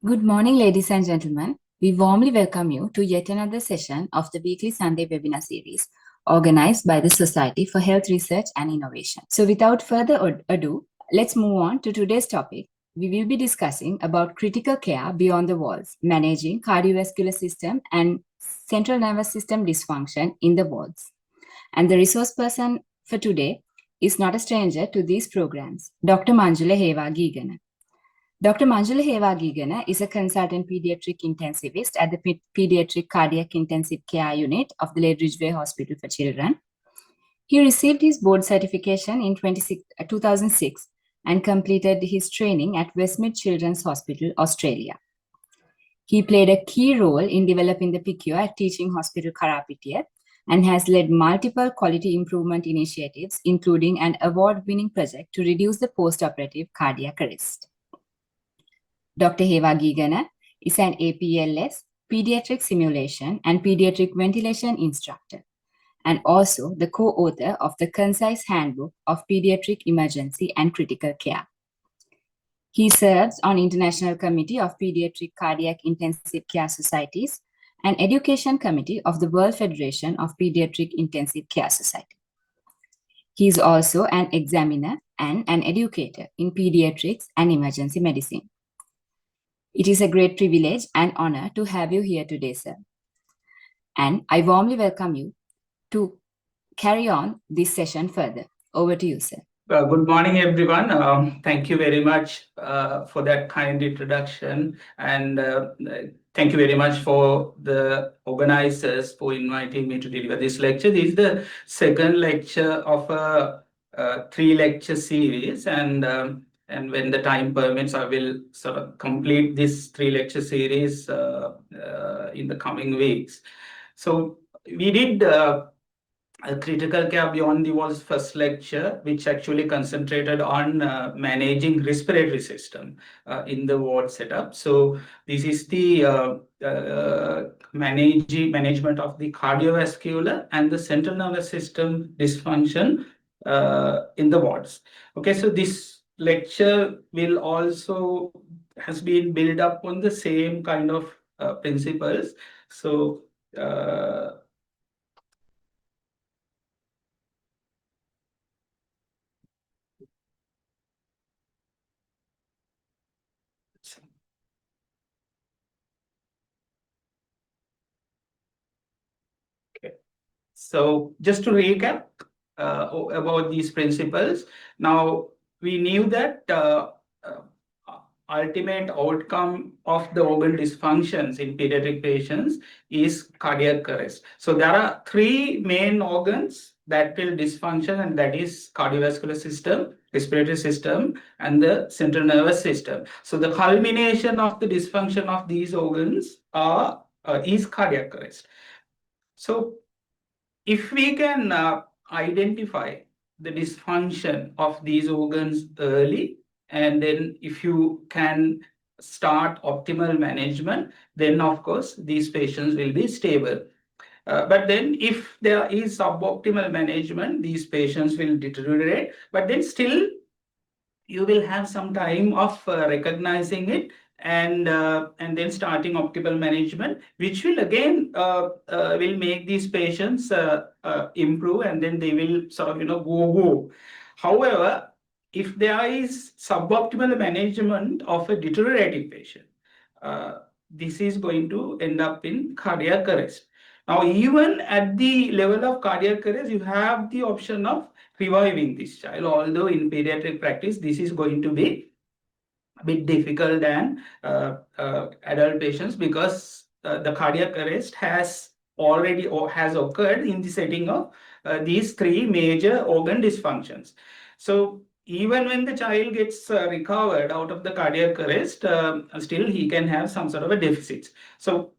Good morning, ladies and gentlemen. We warmly welcome you to yet another session of the weekly Sunday webinar series organized by the Society for Health Research and Innovation. So without further ado, let's move on to today's topic. We will be discussing about critical care beyond the walls, managing cardiovascular system and central nervous system dysfunction in the wards. And the resource person for today is not a stranger to these programs, Dr. Manjula Heva-Geegana. Dr. Manjula Heva-Geegana is a consultant pediatric intensivist at the Pediatric Cardiac Intensive Care Unit of the Lade Ridgeway Hospital for Children. He received his board certification in 2006 and completed his training at Westmead Children's Hospital, Australia. He played a key role in developing the PICU at Teaching Hospital Karapitiya and has led multiple quality improvement initiatives, including an award-winning project to reduce the post-operative cardiac arrest. Dr. Heva-Geegana is an APLS, pediatric simulation and pediatric ventilation instructor, and also the co-author of the Concise Handbook of Pediatric Emergency and Critical Care. He serves on International Committee of Pediatric Cardiac Intensive Care Societies and Education Committee of the World Federation of Pediatric Intensive Care Society. He is also an examiner and an educator in pediatrics and emergency medicine. It is a great privilege and honor to have you here today, sir. And I warmly welcome you to carry on this session further. Over to you, sir. Good morning, everyone. Thank you very much for that kind introduction. And thank you very much for the organizers for inviting me to deliver this lecture. This is the second lecture of a three-lecture series. And when the time permits, I will sort of complete this three-lecture series in the coming weeks. So we did a critical care beyond the walls first lecture, which actually concentrated on managing respiratory system in the ward setup. So this is the management of the cardiovascular and the central nervous system dysfunction in the wards. Okay, so this lecture will also has been built up on the same kind of principles. So So just to recap about these principles, now we knew that ultimate outcome of the organ dysfunctions in pediatric patients is cardiac arrest. So there are three main organs that will dysfunction, and that is cardiovascular system, respiratory system, and the central nervous system. So the culmination of the dysfunction of these organs is cardiac arrest. So if we can identify the dysfunction of these organs early, and then if you can start optimal management, then of course these patients will be stable. But then if there is suboptimal management, these patients will deteriorate, but then still you will have some time of recognizing it and then starting optimal management, which will again will make these patients improve, and then they will sort of go home. However, if there is suboptimal management of a deteriorating patient, this is going to end up in cardiac arrest. Now, even at the level of cardiac arrest, you have the option of reviving this child, although in pediatric practice, this is going to be a bit difficult than adult patients, because the cardiac arrest has already or has occurred in the setting of these three major organ dysfunctions. So even when the child gets recovered out of the cardiac arrest, still he can have some sort of a deficit. So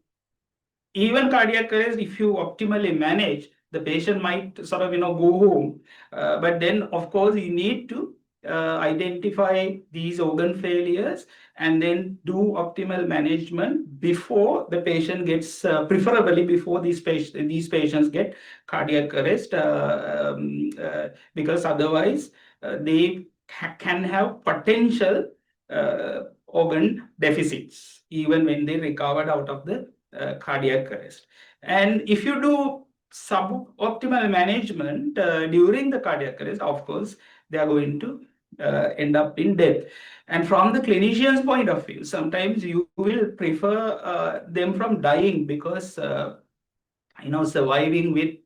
even cardiac arrest, if you optimally manage, the patient might sort of go home. But then, of course, you need to identify these organ failures and then do optimal management before the patient gets, preferably before these patients get cardiac arrest, because otherwise they can have potential organ deficits, even when they recovered out of the cardiac arrest. And if you do suboptimal management during the cardiac arrest, of course, they are going to end up in death. And from the clinician's point of view, sometimes you will prefer them from dying because surviving with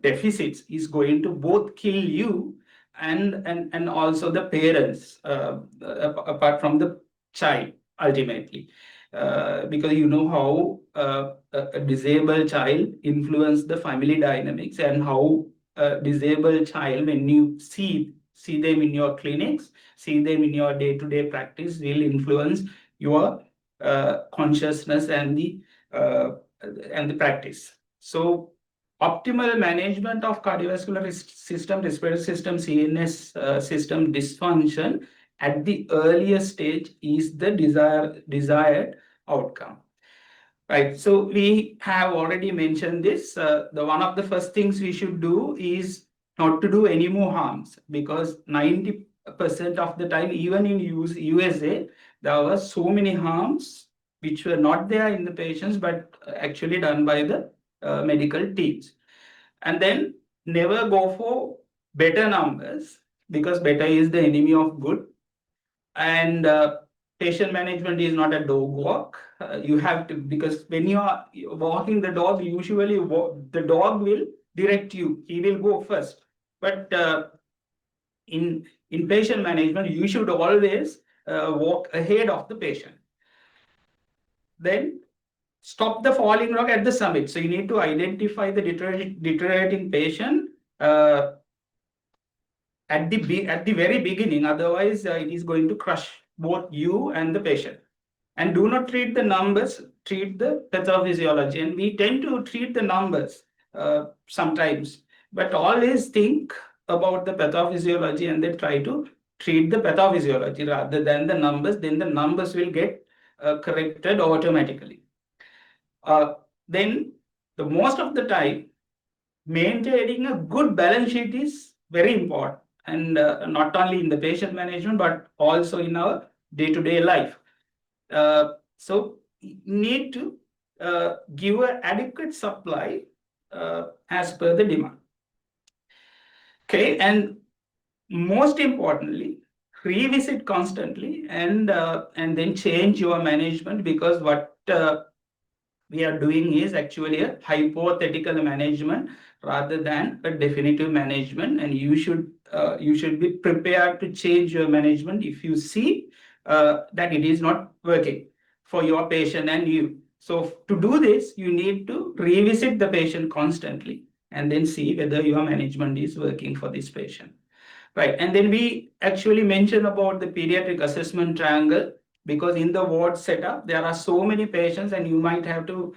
deficits is going to both kill you and also the parents, apart from the child ultimately, because you know how a disabled child influence the family dynamics, and how a disabled child, when you see them in your clinics, see them in your day-to-day practice, will influence your consciousness uh, and the practice. So optimal management of cardiovascular system, respiratory system, CNS system dysfunction at the earliest stage is the desired outcome. Right. So we have already mentioned this. The one of the first things we should do is not to do any more harms, because 90% of the time, even in USA, there were so many harms which were not there in the patients, but actually done by the medical teams. And then never go for better numbers, because better is the enemy of good. And patient management is not a dog walk. You have to, because when you are walking the dog, usually the dog will direct you. He will go first. But in patient management, you should always walk ahead of the patient. Then stop the falling rock at the summit. So you need to identify the deteriorating patient at the very beginning. Otherwise, it is going to crush both you and the patient. And do not treat the numbers, treat the pathophysiology. And we tend to treat the numbers sometimes, but always think about the pathophysiology and then try to treat the pathophysiology rather than the numbers. Then the numbers will get corrected automatically. Then the most of the time, maintaining a good balance sheet is very important, and not only in the patient management but also in our day-to-day life. So need to give an adequate supply as per the demand. Okay, and most importantly, revisit constantly, and then change your management, because what we are doing is actually a hypothetical management rather than a definitive management. And you should be prepared to change your management if you see that it is not working for your patient and you. So to do this, you need to revisit the patient constantly and then see whether your management is working for this patient. Right. And then we actually mentioned about the pediatric assessment triangle, because in the ward setup, there are so many patients, and you might have to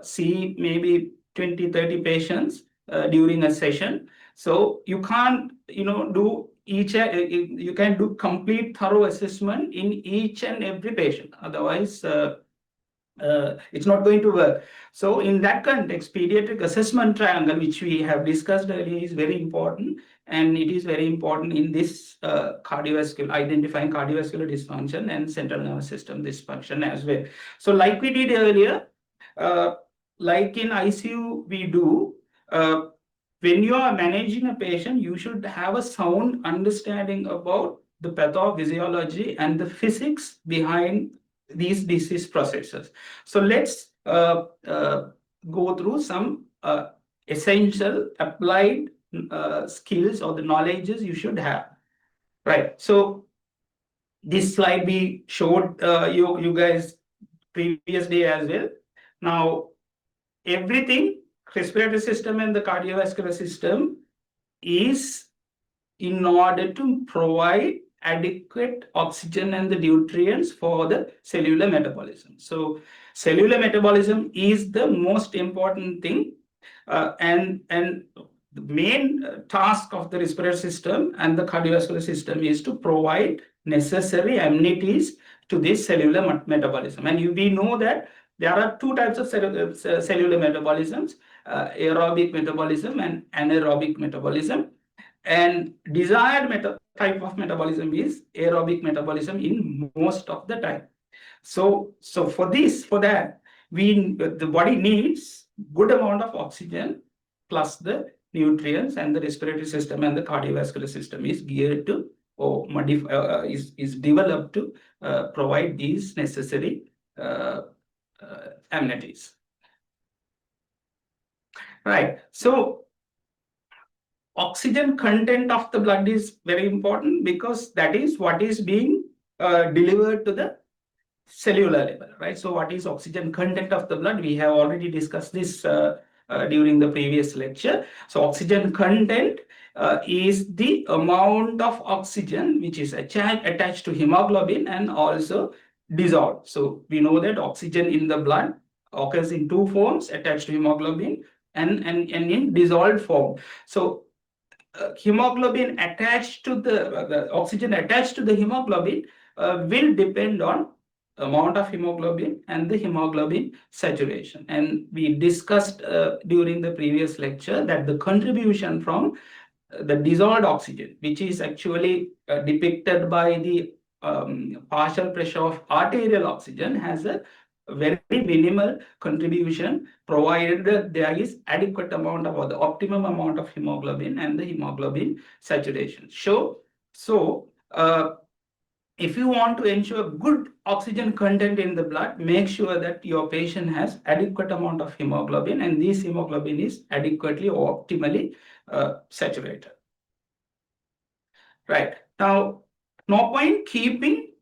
see maybe 20, 30 patients during a session. So you can't, do you can do complete thorough assessment in each and every patient. Otherwise, it's not going to work. So in that context, pediatric assessment triangle, which we have discussed earlier, is very important. And it is very important in this identifying cardiovascular dysfunction and central nervous system dysfunction as well. So like we did earlier, like in ICU, we do, when you are managing a patient, you should have a sound understanding about the pathophysiology and the physics behind these disease processes. So let's go through some essential applied skills or the knowledges you should have. Right. So this slide we showed you guys previous day as well. Now, everything, respiratory system and the cardiovascular system, is in order to provide adequate oxygen and the nutrients for the cellular metabolism. So cellular metabolism is the most important thing, and the main task of the respiratory system and the cardiovascular system is to provide necessary amenities to this cellular metabolism. And we know that there are two types of cellular metabolisms, aerobic metabolism and anaerobic metabolism. And desired type of metabolism is aerobic metabolism in most of the time. So for that, the body needs good amount of oxygen plus the nutrients, and the respiratory system and the cardiovascular system is geared to, or is developed to provide these necessary uh, amenities. Right. So oxygen content of the blood is very important, because that is what is being delivered to the cellular level, right? So what is oxygen content of the blood? We have already discussed this during the previous lecture. So oxygen content is the amount of oxygen which is attached to hemoglobin and also dissolved. So we know that oxygen in the blood occurs in two forms: attached to hemoglobin and in dissolved form. So hemoglobin attached to the oxygen attached to the hemoglobin will depend on amount of hemoglobin and the hemoglobin saturation. And we discussed during the previous lecture that the contribution from the dissolved oxygen, which is actually depicted by the partial pressure of arterial oxygen, has a very minimal contribution, provided that there is adequate amount of, or the optimum amount of hemoglobin and the hemoglobin saturation. So if you want to ensure good oxygen content in the blood, make sure that your patient has adequate amount of hemoglobin, and this hemoglobin is adequately or optimally saturated. Right. Now, no point keeping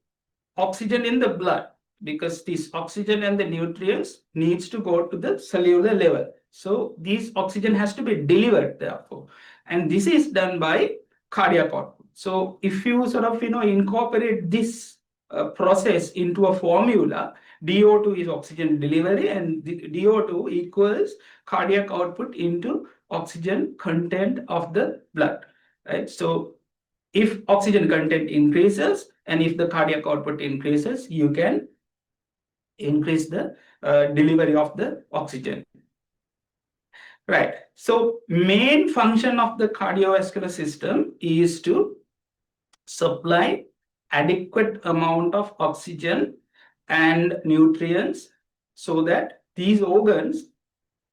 oxygen in the blood, because this oxygen and the nutrients needs to go to the cellular level. So this oxygen has to be delivered, therefore, and this is done by cardiac output. So if you sort of incorporate this process into a formula, DO2 is oxygen delivery, and DO2 equals cardiac output into oxygen content of the blood, right? So if oxygen content increases and if the cardiac output increases, you can increase the delivery of the oxygen. Right. So main function of the cardiovascular system is to supply adequate amount of oxygen and nutrients, so that these organs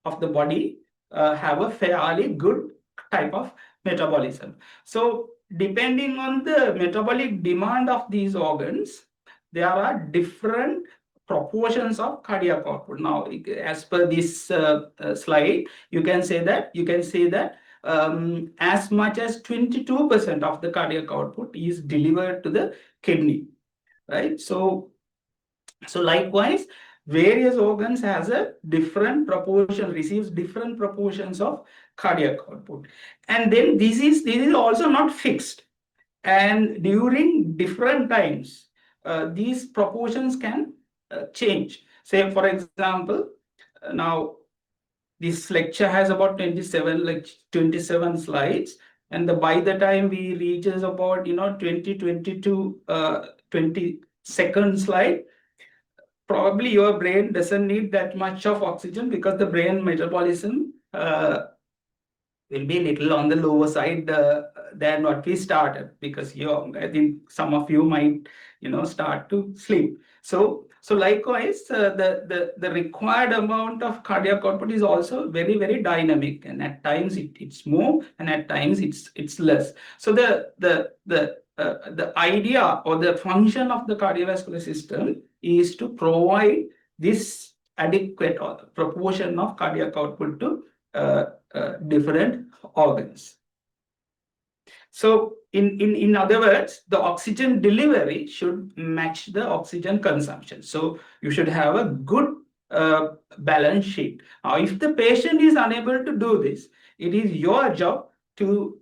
of the body have a fairly good type of metabolism. So depending on the metabolic demand of these organs, there are different proportions of cardiac output. Now, as per this slide, you can say that as much as 22% of the cardiac output is delivered to the kidney, right? So likewise, various organs has a different proportion, receives different proportions of cardiac output. And then this is also not fixed. And during different times, these proportions can change. Say, for example, now this lecture has about 27 slides, and by the time we reaches about 2022 22nd slide, probably your brain doesn't need that much of oxygen, because the brain metabolism will be little on the lower side than what we started, because I think some of you might start to sleep. So likewise, the required amount of cardiac output is also very, very dynamic, and at times it's more, and at times it's less. So the idea or the function of the cardiovascular system is to provide this adequate proportion of cardiac output to different organs. So in other words, the oxygen delivery should match the oxygen consumption. So you should have a good balance sheet. Now, if the patient is unable to do this, it is your job to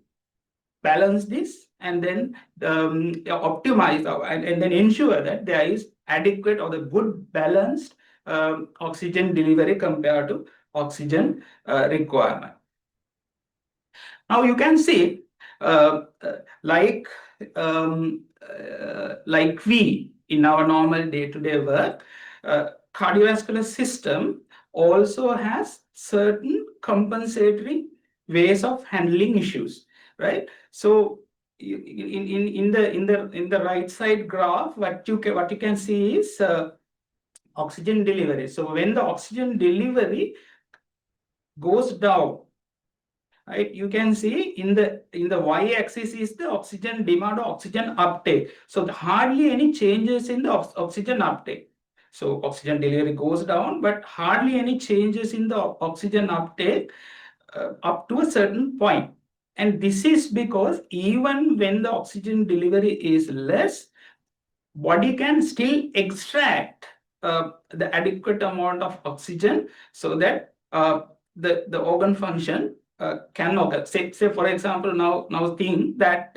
balance this, and then optimize and then ensure that there is adequate or the good balanced oxygen delivery compared to oxygen requirement. Now you can see, uh, uh, like we in our normal day-to-day work, cardiovascular system also has certain compensatory ways of handling issues, right? So in the right side graph, what you can see is oxygen delivery. So when the oxygen delivery goes down, right, you can see in the y-axis is the oxygen demand or oxygen uptake. So hardly any changes in the oxygen uptake. So oxygen delivery goes down, but hardly any changes in the oxygen uptake up to a certain point. And this is because even when the oxygen delivery is less, body can still extract the adequate amount of oxygen so that the organ function can occur. Say for example, now think that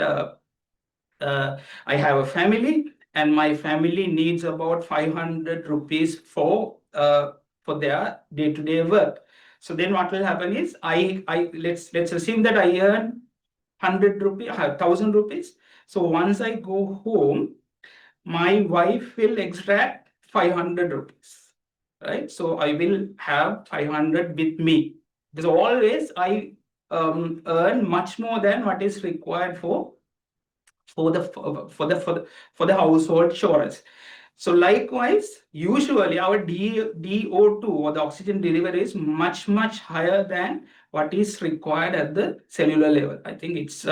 I have a family and my family needs about 500 rupees for their day-to-day work. So then what will happen is let's assume that I earn 100 rupees, 1,000 rupees. So once I go home, my wife will extract 500 rupees, right? So I will have 500 with me. Because always I earn much more than what is required for the household chores. So likewise, usually our DO2 or the oxygen delivery is much higher than what is required at the cellular level. I think it's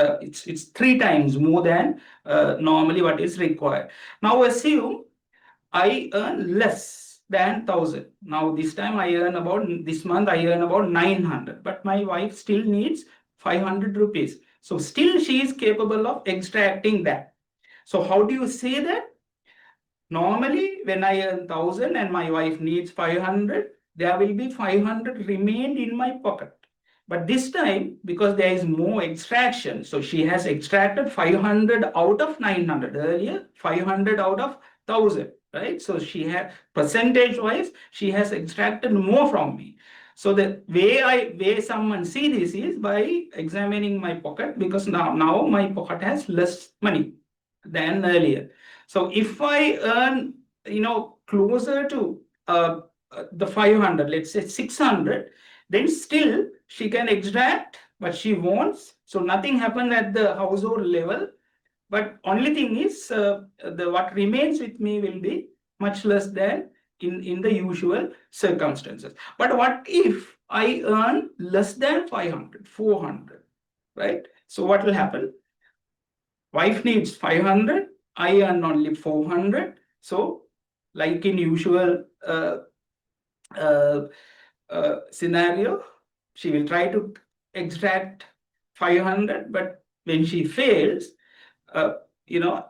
3 times more than normally what is required. Now assume I earn less than 1,000. Now this month I earn about 900, but my wife still needs 500 rupees. So still she is capable of extracting that. So how do you say that? Normally, when I earn 1,000 and my wife needs 500, there will be 500 remained in my pocket. But this time, because there is more extraction, so she has extracted 500 out of 900. Earlier, 500 out of 1,000, right? So she had, percentage-wise, she has extracted more from me. So the way someone see this is by examining my pocket, because now my pocket has less money than earlier. So if I earn, closer to the 500, let's say 600, then still she can extract what she wants. So nothing happened at the household level. But only thing is, what remains with me will be much less than in the usual circumstances. But what if I earn less than 500, 400, right? So what will happen? Wife needs 500, I earn only 400. So, like in usual uh, scenario, she will try to extract 500, but when she fails, uh,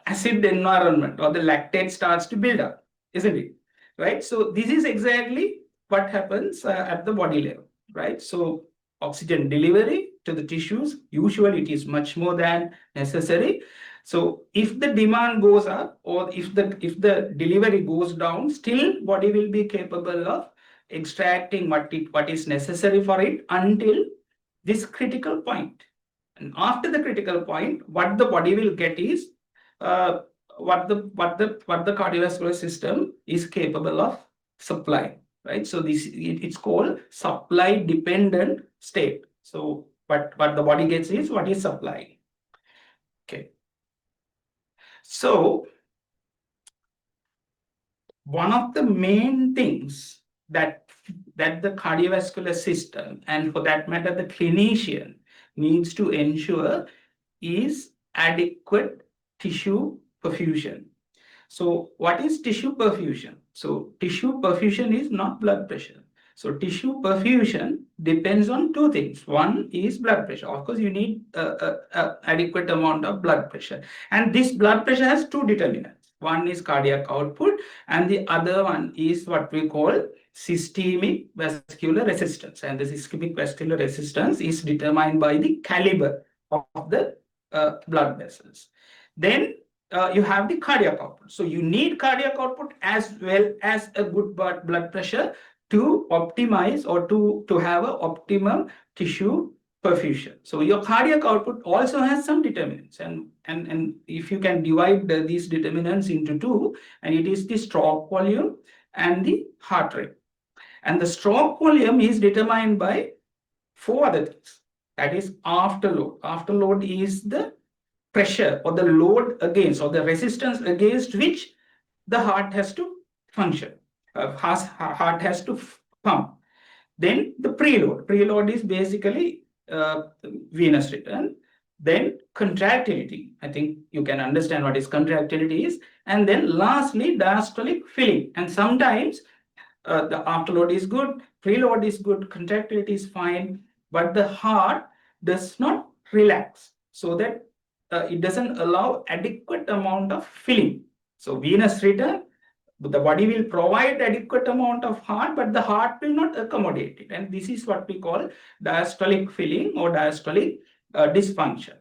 acid environment or the lactate starts to build up, isn't it? Right? So, this is exactly what happens at the body level, right? So, oxygen delivery to the tissues, usually it is much more than necessary. So if the demand goes up or if the delivery goes down, still body will be capable of extracting what is necessary for it until this critical point. And after the critical point, what the body will get is uh, what the cardiovascular system is capable of supplying, right? So it's called supply dependent state. So what the body gets is what is supplying. Okay. So one of the main things that the cardiovascular system, and for that matter the clinician, needs to ensure is adequate tissue perfusion. So what is tissue perfusion? So tissue perfusion is not blood pressure. So tissue perfusion depends on two things. One is blood pressure. Of course, you need adequate amount of blood pressure. And this blood pressure has two determinants. One is cardiac output and the other one is what we call systemic vascular resistance. And the systemic vascular resistance is determined by the caliber of the blood vessels. Then you have the cardiac output. So you need cardiac output as well as a good blood pressure to optimize or to have an optimum tissue perfusion. So your cardiac output also has some determinants, and if you can divide these determinants into two, and it is the stroke volume and the heart rate. And the stroke volume is determined by four other things. That is afterload. Afterload is the pressure or the load against or the resistance against which the heart has to function, heart has to pump. Then the preload. Preload is basically venous return. Then contractility. I think you can understand what is contractility is. And then lastly, diastolic filling. And sometimes the afterload is good, preload is good, contractility is fine, but the heart does not relax so that it doesn't allow adequate amount of filling. So venous return, the body will provide adequate amount of heart, but the heart will not accommodate it. And this is what we call diastolic filling or diastolic dysfunction.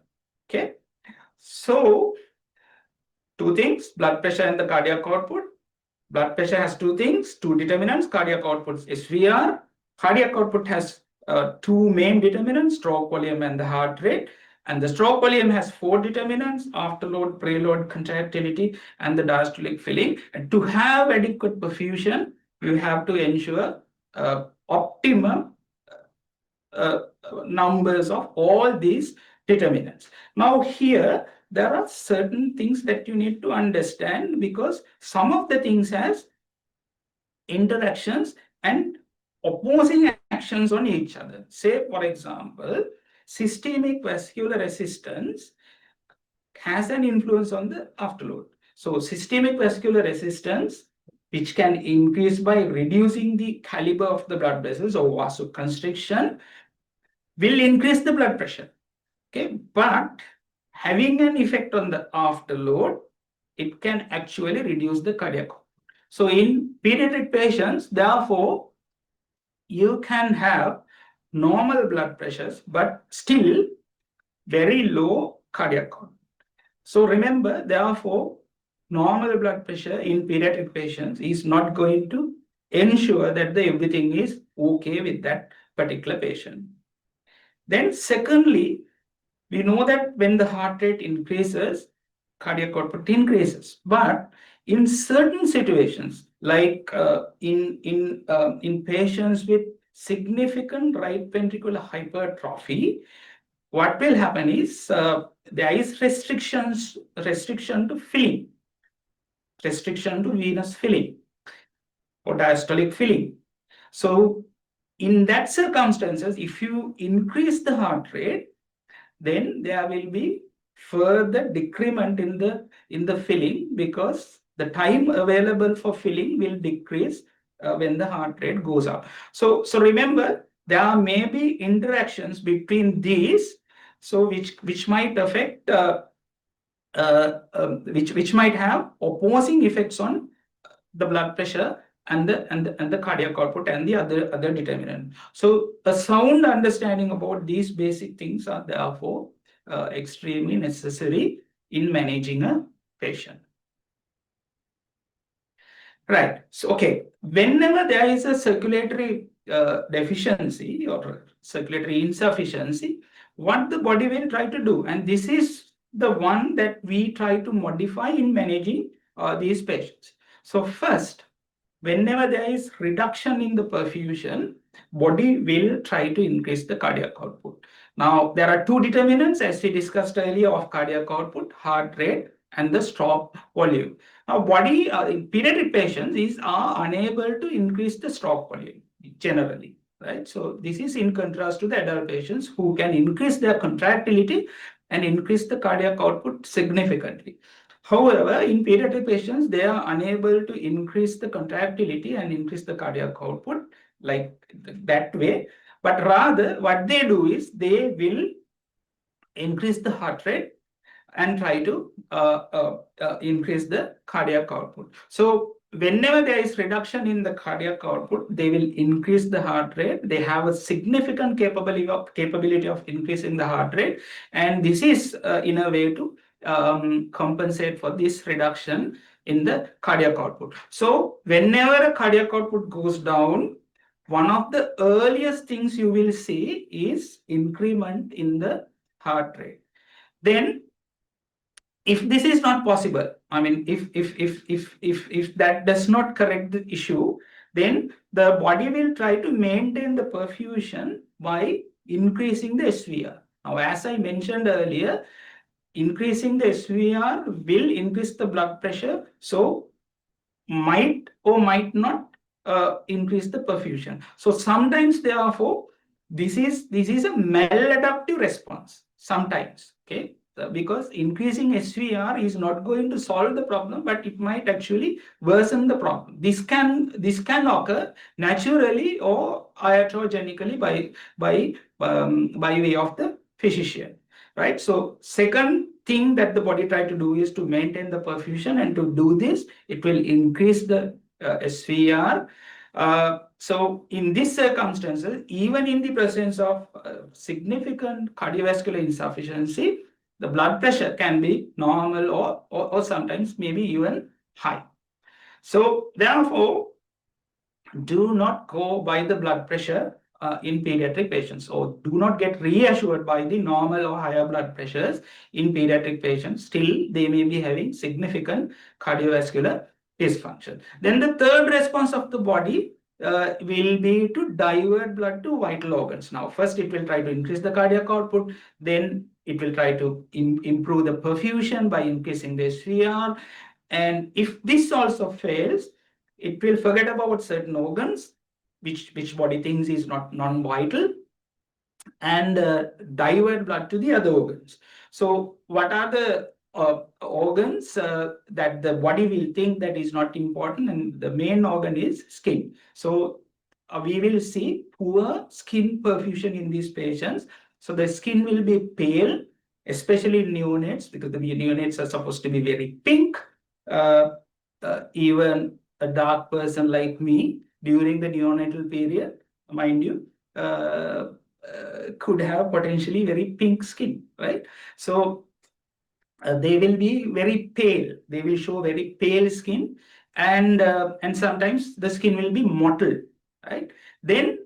Okay. So two things, blood pressure and the cardiac output. Blood pressure has two things, two determinants, cardiac output SVR. Cardiac output has two main determinants, stroke volume and the heart rate. And the stroke volume has four determinants, afterload, preload, contractility, and the diastolic filling. And to have adequate perfusion, you have to ensure optimum numbers of all these determinants. Now here, there are certain things that you need to understand because some of the things has interactions and opposing actions on each other. Say, for example, systemic vascular resistance has an influence on the afterload. So systemic vascular resistance, which can increase by reducing the caliber of the blood vessels or vasoconstriction, will increase the blood pressure. Okay, but having an effect on the afterload, it can actually reduce the cardiac output. So in pediatric patients, therefore, you can have normal blood pressures, but still very low cardiac output. So remember, therefore, normal blood pressure in pediatric patients is not going to ensure that everything is okay with that particular patient. Then secondly, we know that when the heart rate increases, cardiac output increases. But in certain situations, like in patients with significant right ventricular hypertrophy, what will happen is there is restriction to filling, restriction to venous filling or diastolic filling. So in that circumstances, if you increase the heart rate, then there will be further decrement in the filling because the time available for filling will decrease when the heart rate goes up. So remember, there may be interactions between these, so which might affect which might have opposing effects on the blood pressure and the cardiac output and the other determinant. So a sound understanding about these basic things are therefore extremely necessary in managing a patient. Right. So, okay, whenever there is a circulatory deficiency or circulatory insufficiency, what the body will try to do, and this is the one that we try to modify in managing these patients. So first, whenever there is reduction in the perfusion, body will try to increase the cardiac output. Now, there are two determinants, as we discussed earlier, of cardiac output, heart rate and the stroke volume. Now, body in pediatric patients are unable to increase the stroke volume generally, right? So this is in contrast to the adult patients who can increase their contractility and increase the cardiac output significantly. However, in pediatric patients, they are unable to increase the contractility and increase the cardiac output like that way. But rather, what they do is they will increase the heart rate and try to increase the cardiac output. So whenever there is reduction in the cardiac output, they will increase the heart rate. They have a significant capability of increasing the heart rate, and this is in a way to compensate for this reduction in the cardiac output. So whenever a cardiac output goes down, one of the earliest things you will see is increment in the heart rate. Then if this is not possible, I mean, if that does not correct the issue, then the body will try to maintain the perfusion by increasing the SVR. Now, as I mentioned earlier, increasing the SVR will increase the blood pressure, so might or might not increase the perfusion. So sometimes, therefore, this is a maladaptive response. Sometimes, okay, because increasing SVR is not going to solve the problem, but it might actually worsen the problem. This can occur naturally or iatrogenically by way of the physician, right? So second thing that the body try to do is to maintain the perfusion, and to do this, it will increase the SVR. So in these circumstances, even in the presence of significant cardiovascular insufficiency, the blood pressure can be normal or sometimes maybe even high. So therefore, do not go by the blood pressure in pediatric patients, or do not get reassured by the normal or higher blood pressures in pediatric patients. Still, they may be having significant cardiovascular dysfunction. Then the third response of the body will be to divert blood to vital organs. Now, first it will try to increase the cardiac output, then it will try to improve the perfusion by increasing the SVR. And if this also fails, it will forget about certain organs which body thinks is not non-vital, and divert blood to the other organs. So what are the organs that the body will think that is not important? And the main organ is skin. So we will see poor skin perfusion in these patients. So the skin will be pale, especially in neonates, because the neonates are supposed to be very pink. uh, Even a dark person like me during the neonatal period, mind you, could have potentially very pink skin, right? So they will be very pale. They will show very pale skin, and sometimes the skin will be mottled, right? Then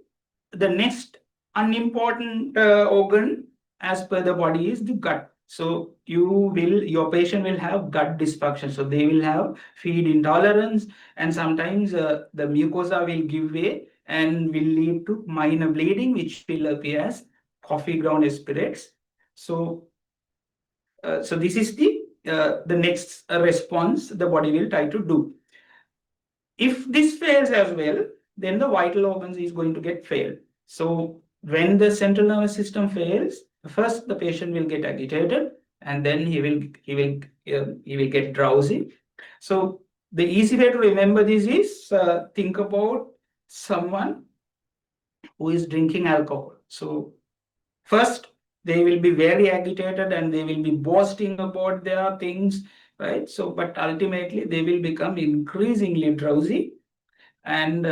the next unimportant organ as per the body is the gut. So your patient will have gut dysfunction. So they will have feed intolerance, and sometimes the mucosa will give way and will lead to minor bleeding, which will appear as coffee ground spirits. So this is the next response the body will try to do. If this fails as well, then the vital organs is going to get failed. So when the central nervous system fails, first the patient will get agitated, and then he will get drowsy. So the easy way to remember this is think about someone who is drinking alcohol. So first, they will be very agitated and they will be boasting about their things, right? So, but ultimately, they will become increasingly drowsy, and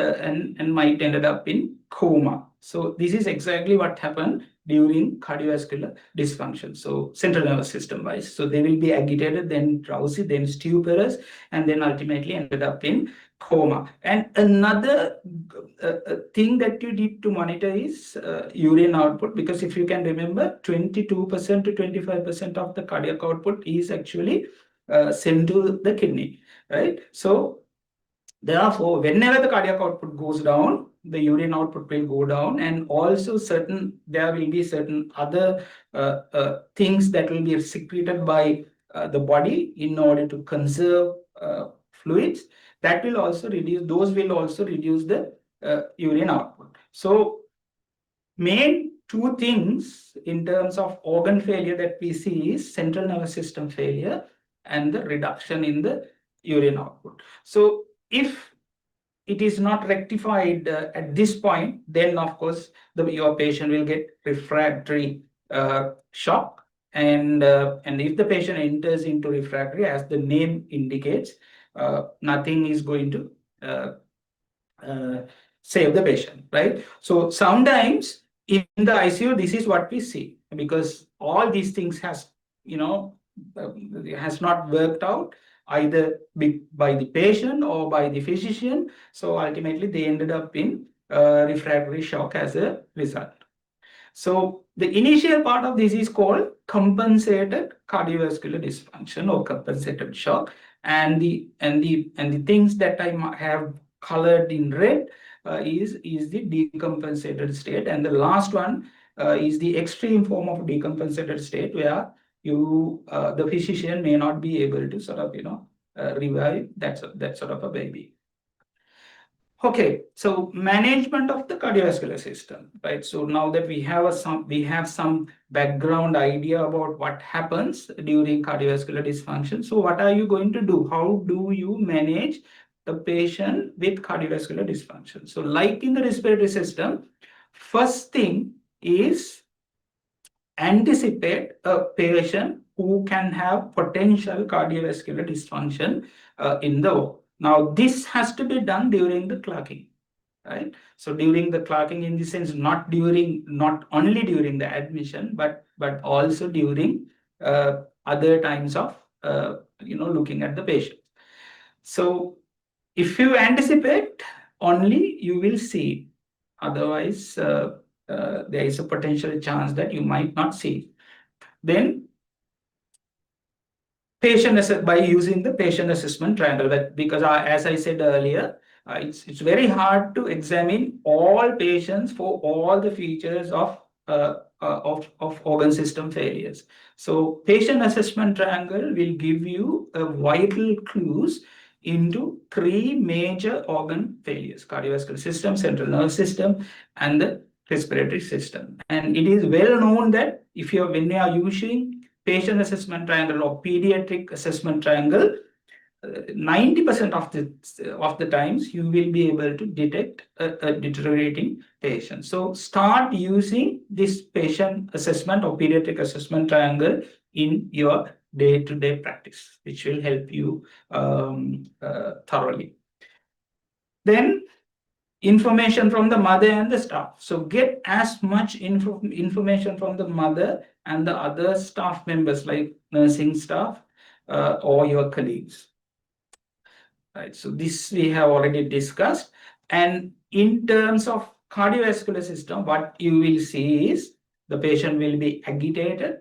might ended up in coma. So this is exactly what happened during cardiovascular dysfunction. So central nervous system wise. So they will be agitated, then drowsy, then stuporous, and then ultimately ended up in coma. And another thing that you need to monitor is urine output, because if you can remember, 22% to 25% of the cardiac output is actually sent to the kidney, right? So therefore, whenever the cardiac output goes down, the urine output will go down, and also there will be certain other things that will be secreted by the body in order to conserve fluids. Those will also reduce the urine output. So main two things in terms of organ failure that we see is central nervous system failure and the reduction in the urine output. So if it is not rectified at this point, then of course your patient will get refractory shock, and if the patient enters into refractory, as the name indicates, nothing is going to uh, save the patient, right? So sometimes in the ICU, this is what we see, because all these things has not worked out either by the patient or by the physician. So ultimately, they ended up in refractory shock as a result. So the initial part of this is called compensated cardiovascular dysfunction or compensated shock, and the things that I have colored in red, is the decompensated state, and the last one is the extreme form of decompensated state, where the physician may not be able to sort of revive that sort of a baby. Okay, so management of the cardiovascular system, right? So now that we have some background idea about what happens during cardiovascular dysfunction. So what are you going to do? How do you manage the patient with cardiovascular dysfunction? So like in the respiratory system, first thing is anticipate a patient who can have potential cardiovascular dysfunction in the O. Now, this has to be done during the clocking, right? So during the clocking, in the sense, not only during the admission, but also during other times of looking at the patient. So if you anticipate, only you will see. Otherwise, there is a potential chance that you might not see. Then by using the patient assessment triangle, because as I said earlier, it's very hard to examine all patients for all the features of organ system failures. So patient assessment triangle will give you a vital clues into three major organ failures: cardiovascular system, central nervous system, and the respiratory system. And it is well known that when you are using patient assessment triangle or pediatric assessment triangle, 90% of the times you will be able to detect a deteriorating patient. So start using this patient assessment or pediatric assessment triangle in your day-to-day practice, which will help you thoroughly. Then information from the mother and the staff. So get as much information from the mother and the other staff members, like nursing staff or your colleagues. Right. So this we have already discussed. And in terms of cardiovascular system, what you will see is the patient will be agitated.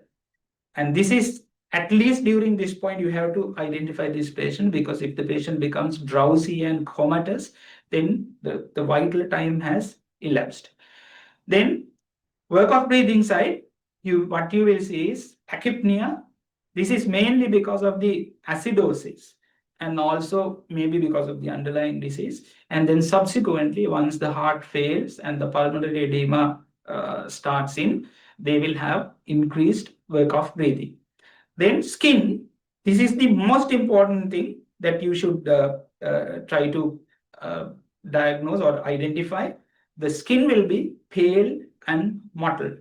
And this is, at least during this point, you have to identify this patient, because if the patient becomes drowsy and comatose, then the vital time has elapsed. Then work of breathing side, what you will see is tachypnea. This is mainly because of the acidosis and also maybe because of the underlying disease. And then subsequently, once the heart fails and the pulmonary edema starts in, they will have increased work of breathing. Then skin, this is the most important thing that you should try to diagnose or identify. The skin will be pale and mottled,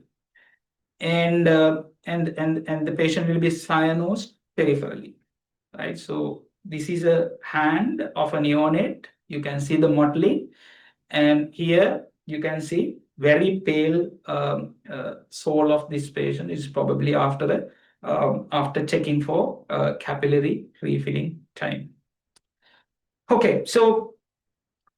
and the patient will be cyanosed peripherally, right? So this is a hand of a neonate. You can see the mottling, and here you can see very pale soul of this patient is probably after checking for capillary refilling time. Okay, so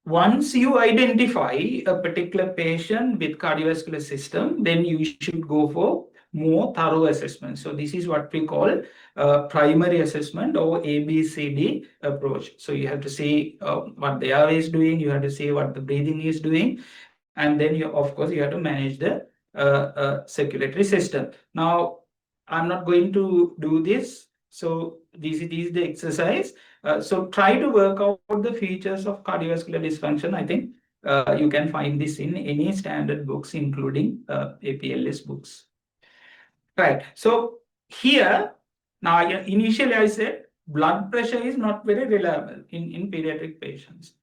once you identify a particular patient with cardiovascular system, then you should go for more thorough assessment. So this is what we call primary assessment or ABCD approach. So you have to see what the airway is doing, you have to see what the breathing is doing, and then of course you have to manage the circulatory system. Now, I'm not going to do this. So this is the exercise. So try to work out the features of cardiovascular dysfunction. I think you can find this in any standard books, including APLS books. Right. So here, now initially I said blood pressure is not very reliable in pediatric patients.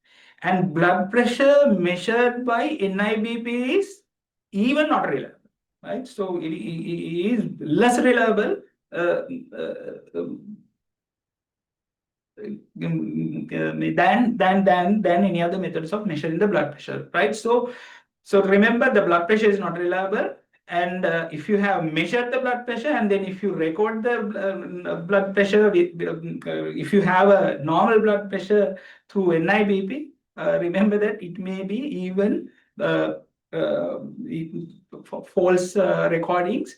And blood pressure measured by NIBP is even not reliable. Right. So it is less reliable than any other methods of measuring the blood pressure, right? So remember, the blood pressure is not reliable, and if you have measured the blood pressure and then if you record the blood pressure, if you have a normal blood pressure through NIBP, remember that it may be even false recordings,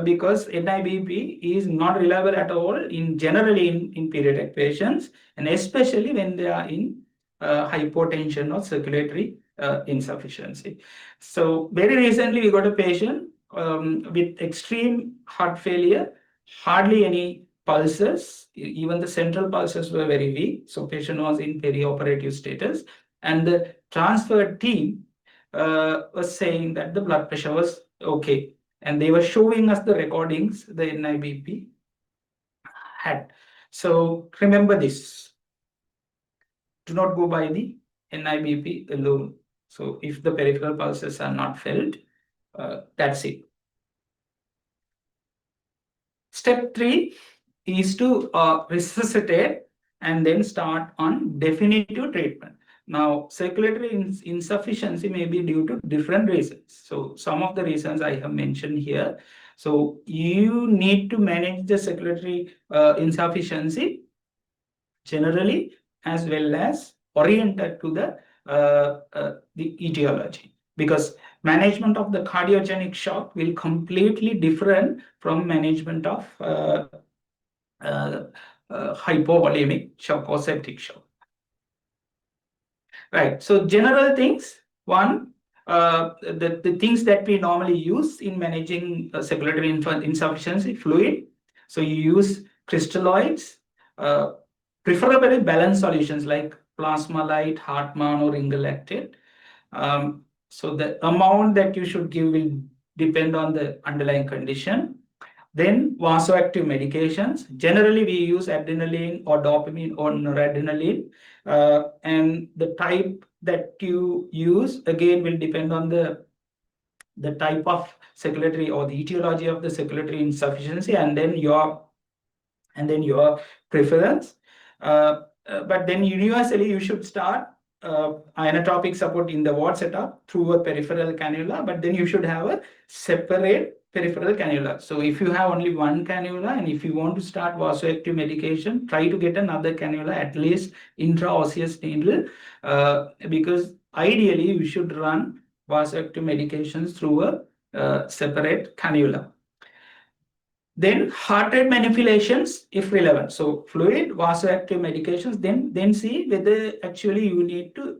because NIBP is not reliable at all generally in pediatric patients, and especially when they are in hypotension or circulatory insufficiency. So very recently, we got a patient with extreme heart failure, hardly any pulses, even the central pulses were very weak. So patient was in perioperative status, and the transfer team was saying that the blood pressure was okay, and they were showing us the recordings the NIBP had. So remember this: do not go by the NIBP alone. So if the peripheral pulses are not felt, that's it. Step 3 is to resuscitate and then start on definitive treatment. Now, circulatory insufficiency may be due to different reasons. So some of the reasons I have mentioned here. So you need to manage the circulatory insufficiency generally, as well as oriented to the etiology, because management of the cardiogenic shock will completely different from management of hypovolemic shock or septic shock. Right. So general things. One, the things that we normally use in managing circulatory insufficiency: fluid. So you use crystalloids, preferably balanced solutions like plasma light, Hartmann, or Ingalactate. So the amount that you should give will depend on the underlying condition. Then vasoactive medications. Generally, we use adrenaline or dopamine or noradrenaline. And the type that you use, again, will depend on the type of circulatory or the etiology of the circulatory insufficiency, and then your preference. But then universally, you should start inotropic support in the ward setup through a peripheral cannula, but then you should have a separate peripheral cannula. So if you have only one cannula, and if you want to start vasoactive medication, try to get another cannula, at least intraosseous needle, because ideally you should run vasoactive medications through a separate cannula. Then heart rate manipulations, if relevant. So fluid, vasoactive medications, then see whether actually you need to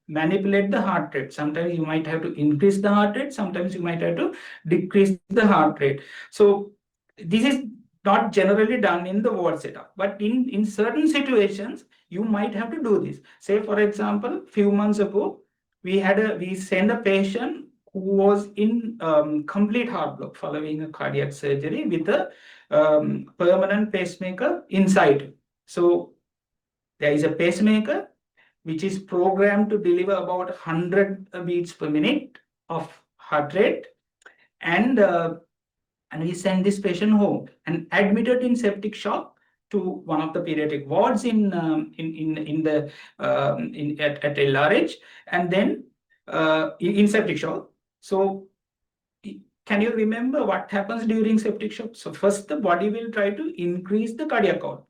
manipulate the heart rate. Sometimes you might have to increase the heart rate, sometimes you might have to decrease the heart rate. So this is not generally done in the ward setup, but in certain situations, you might have to do this. Say, for example, few months ago, we sent a patient who was in complete heart block following a cardiac surgery with a permanent pacemaker inside. So there is a pacemaker which is programmed to deliver about 100 beats per minute of heart rate, and we sent this patient home and admitted in septic shock to one of the pediatric wards at LRH, and then in septic shock. So can you remember what happens during septic shock? So first, the body will try to increase the cardiac output.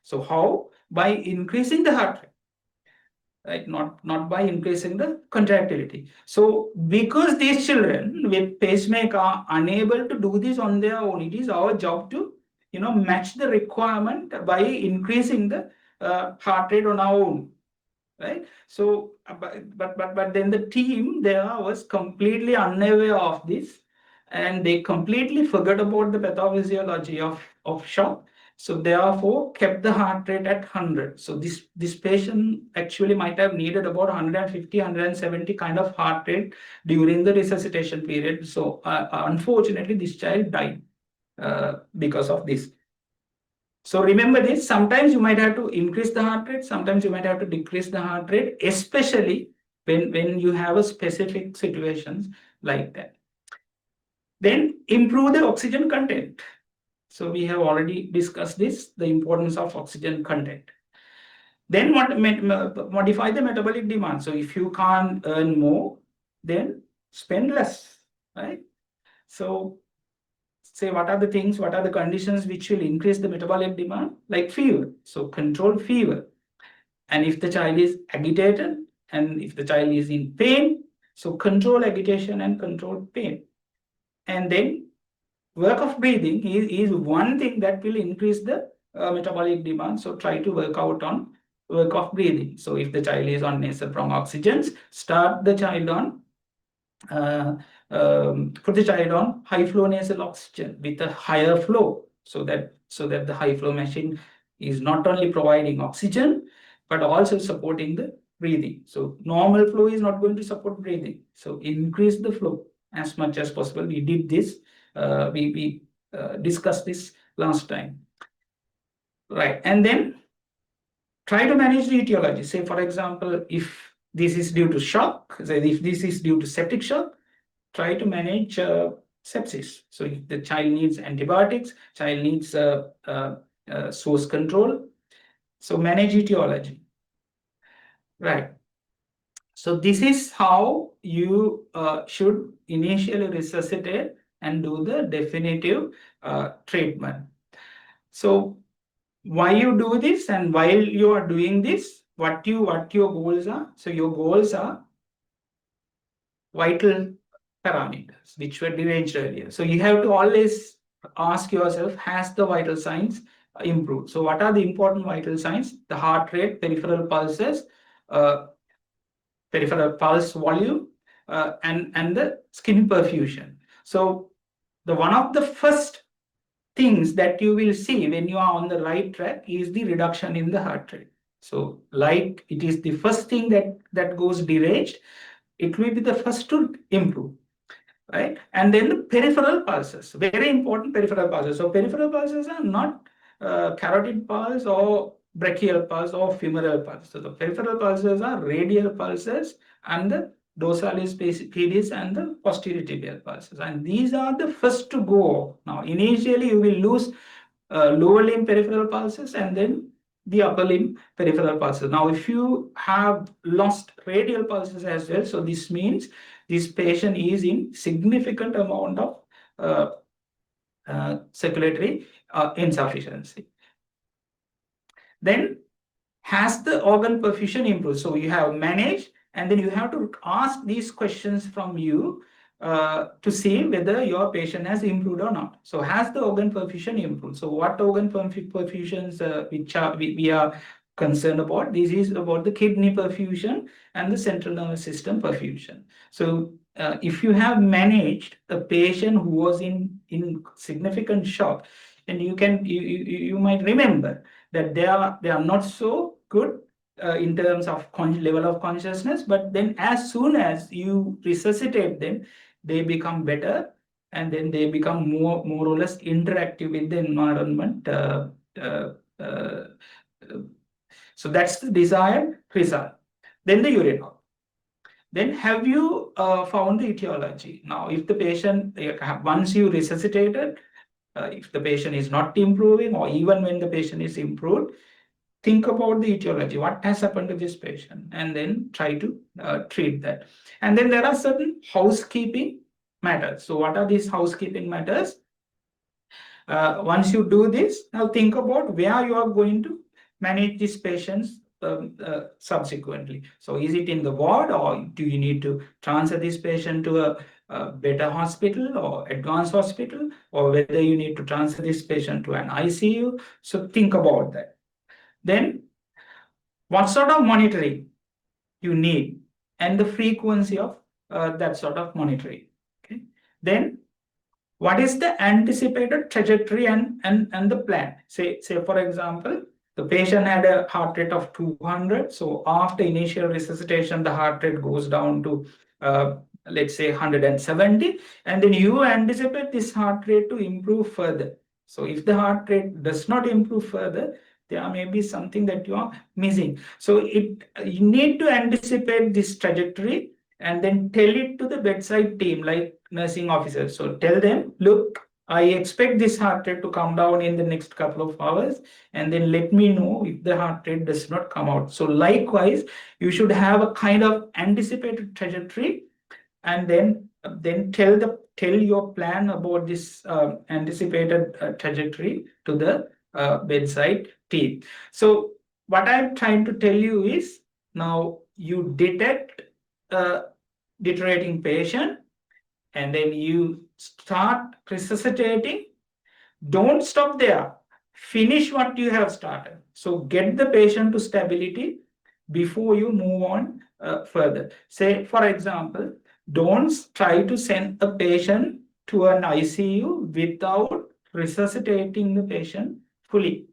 So how? By increasing the heart rate, right? Not by increasing the contractility. So because these children with pacemaker are unable to do this on their own, it is our job to match the requirement by increasing the heart rate on our own. Right. So, but then the team there was completely unaware of this, and they completely forgot about the pathophysiology of shock. So therefore, kept the heart rate at 100. So this patient actually might have needed about 150, 170 kind of heart rate during the resuscitation period. So unfortunately, this child died because of this. So remember this, sometimes you might have to increase the heart rate, sometimes you might have to decrease the heart rate, especially when you have a specific situations like that. Then improve the oxygen content. So we have already discussed this, the importance of oxygen content. Then modify the metabolic demand. So if you can't earn more, then spend less, right? So say what are the conditions which will increase the metabolic demand? Like fever. So control fever. And if the child is agitated, and if the child is in pain, so control agitation and control pain. And then work of breathing is one thing that will increase the metabolic demand. So try to work out on work of breathing. So if the child is on nasal prong oxygens, start the child on uh, put the child on high flow nasal oxygen with a higher flow, so that the high flow machine is not only providing oxygen but also supporting the breathing. So normal flow is not going to support breathing. So increase the flow as much as possible. We did this. We discussed this last time, right? And then try to manage the etiology. Say, for example, if this is due to shock, say if this is due to septic shock, try to manage sepsis. So if the child needs antibiotics, child needs source control. So manage etiology, right? So this is how you should initially resuscitate and do the definitive treatment. So why you do this, and while you are doing this, what your goals are? So your goals are vital parameters, which were deranged earlier. So you have to always ask yourself, has the vital signs improved? So what are the important vital signs? The heart rate, peripheral pulses, uh, peripheral pulse volume, and the skin perfusion. So the one of the first things that you will see when you are on the right track is the reduction in the heart rate. So like it is the first thing that goes deranged, it will be the first to improve, right? And then the peripheral pulses, very important peripheral pulses. So peripheral pulses are not carotid pulse or brachial pulse or femoral pulse. So the peripheral pulses are radial pulses and the dorsalis pedis and the posterior tibial pulses. And these are the first to go off. Now, initially you will lose lower limb peripheral pulses and then the upper limb peripheral pulses. Now, if you have lost radial pulses as well, so this means this patient is in significant amount of uh, circulatory insufficiency. Then has the organ perfusion improved? So you have managed, and then you have to ask these questions from you to see whether your patient has improved or not. So has the organ perfusion improved? So what organ perfusions which we are concerned about? This is about the kidney perfusion and the central nervous system perfusion. So if you have managed a patient who was in significant shock, and you might remember that they are not so good in terms of level of consciousness, but then as soon as you resuscitate them, they become better, and then they become more or less interactive with the environment. Uh, uh, so that's the desired result. Then the urine out. Then have you found the etiology? Now, if the patient, once you resuscitated, if the patient is not improving, or even when the patient is improved, think about the etiology, what has happened to this patient, and then try to treat that. And then there are certain housekeeping matters. So what are these housekeeping matters? Once you do this, now think about where you are going to manage these patients subsequently. So is it in the ward, or do you need to transfer this patient to a better hospital or advanced hospital, or whether you need to transfer this patient to an ICU? So think about that. Then what sort of monitoring you need and the frequency of that sort of monitoring. Okay. Then what is the anticipated trajectory and the plan? Say for example, the patient had a heart rate of 200. So after initial resuscitation, the heart rate goes down to let's say 170, and then you anticipate this heart rate to improve further. So if the heart rate does not improve further, there may be something that you are missing. So you need to anticipate this trajectory and then tell it to the bedside team, like nursing officers. So tell them, look, I expect this heart rate to come down in the next couple of hours, and then let me know if the heart rate does not come out. So likewise, you should have a kind of anticipated trajectory, and then tell your plan about this anticipated trajectory to the bedside team. So what I'm trying to tell you is, now you detect a deteriorating patient, and then you start resuscitating. Don't stop there. finish what you have started. So get the patient to stability before you move on further. Say, for example, don't try to send a patient to an ICU without resuscitating the patient fully.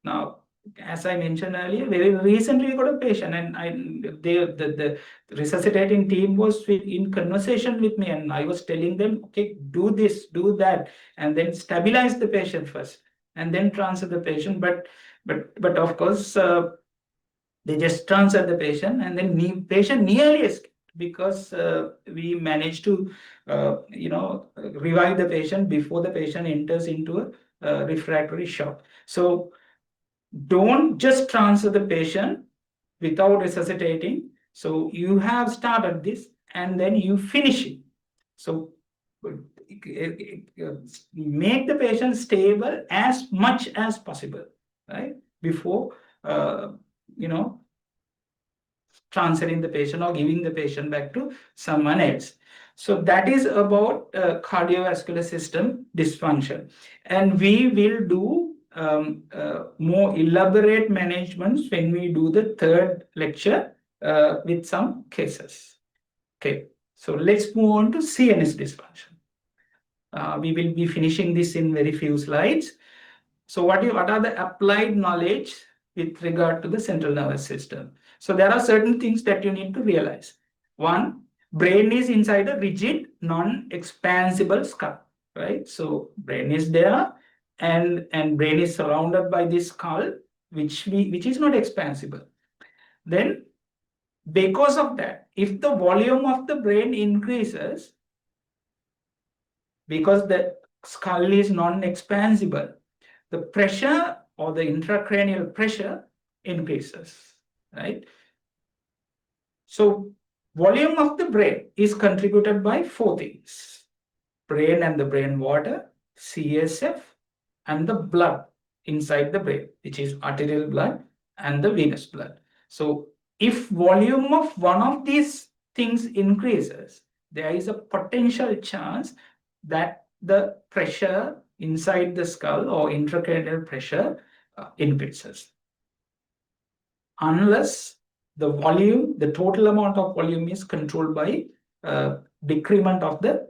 Now, as I mentioned earlier, very recently we got a patient, and the resuscitating team was in conversation with me, and I was telling them, okay, do this, do that, and then stabilize the patient first, and then transfer the patient. But of course, they just transferred the patient, and then patient nearly escaped because we managed to, revive the patient before the patient enters into a refractory shock. So don't just transfer the patient without resuscitating. So you have started this and then you finish it. So make the patient stable as much as possible, right? Before, uh, you know, transferring the patient or giving the patient back to someone else. So that is about cardiovascular system dysfunction. And we will do more elaborate managements when we do the third lecture with some cases. Okay, so let's move on to CNS dysfunction. We will be finishing this in very few slides. So what are the applied knowledge with regard to the central nervous system? So there are certain things that you need to realize. One, brain is inside a rigid, non-expansible skull, right? So brain is there, and brain is surrounded by this skull, which is not expansible. Then, because of that, if the volume of the brain increases, because the skull is non-expansible, the pressure or the intracranial pressure increases, right? So volume of the brain is contributed by four things: brain and the brain water, CSF, and the blood inside the brain, which is arterial blood and the venous blood. So if volume of one of these things increases, there is a potential chance that the pressure inside the skull or intracranial pressure increases. Unless the volume, the total amount of volume is controlled by decrement of the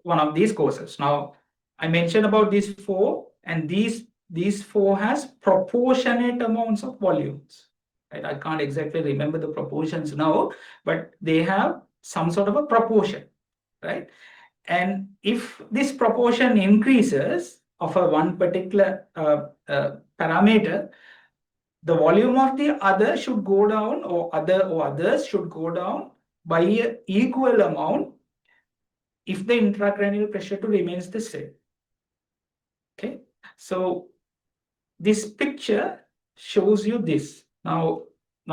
one of these causes. Now, I mentioned about these four, and these four has proportionate amounts of volumes. Right? I can't exactly remember the proportions now, but they have some sort of a proportion, right? And if this proportion increases of a one particular parameter, the volume of the other should go down, or others should go down by an equal amount if the intracranial pressure to remains the same. Okay, so this picture shows you this. Now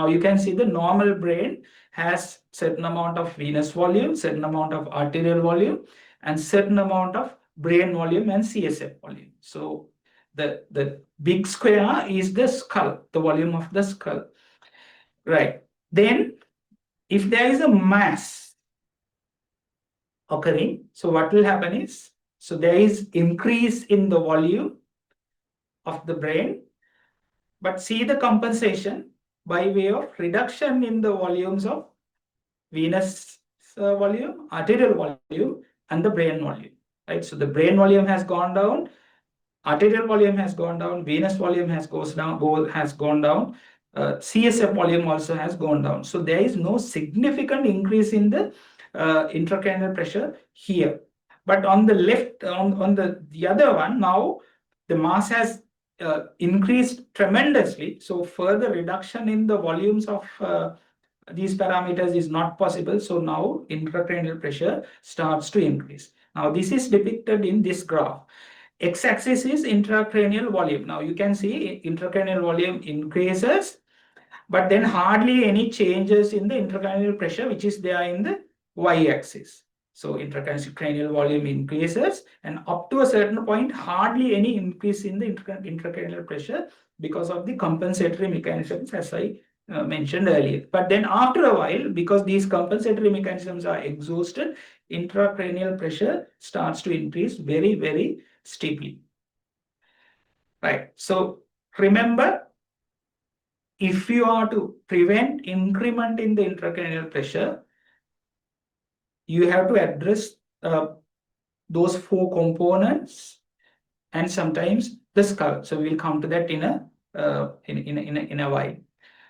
you can see the normal brain has certain amount of venous volume, certain amount of arterial volume, and certain amount of brain volume and CSF volume. So the big square is the skull, the volume of the skull. Right. Then, if there is a mass occurring, so what will happen is, so there is increase in the volume of the brain, but see the compensation by way of reduction in the volumes of venous volume, arterial volume, and the brain volume. Right. So the brain volume has gone down, arterial volume has gone down, venous volume has gone down, CSF volume also has gone down. So there is no significant increase in the intracranial pressure here. But on the left, on the other one, now the mass has increased tremendously. So further reduction in the volumes of these parameters is not possible. So now intracranial pressure starts to increase. Now this is depicted in this graph. X-axis is intracranial volume. Now you can see intracranial volume increases, but then hardly any changes in the intracranial pressure, which is there in the Y-axis. So intracranial volume increases, and up to a certain point, hardly any increase in the intracranial pressure because of the compensatory mechanisms, as I mentioned earlier. But then after a while, because these compensatory mechanisms are exhausted, intracranial pressure starts to increase very, very steeply. right? So remember, if you are to prevent increment in the intracranial pressure, you have to address those four components and sometimes the skull. So we'll come to that in a while.